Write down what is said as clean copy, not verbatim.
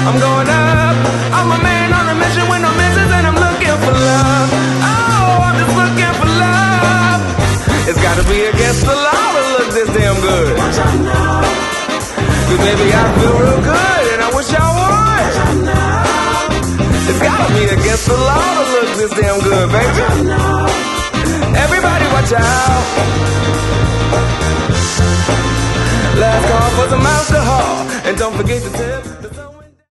I'm going up. I'm a man on a mission with no missions, and I'm looking for love. Oh, I'm just looking for love. It's gotta be against the law to look this damn good. Cause baby, I feel real good, and I wish I would. It's gotta be against the law to look this damn good, baby. Everybody watch out. Last call for some alcohol, and don't forget to tip.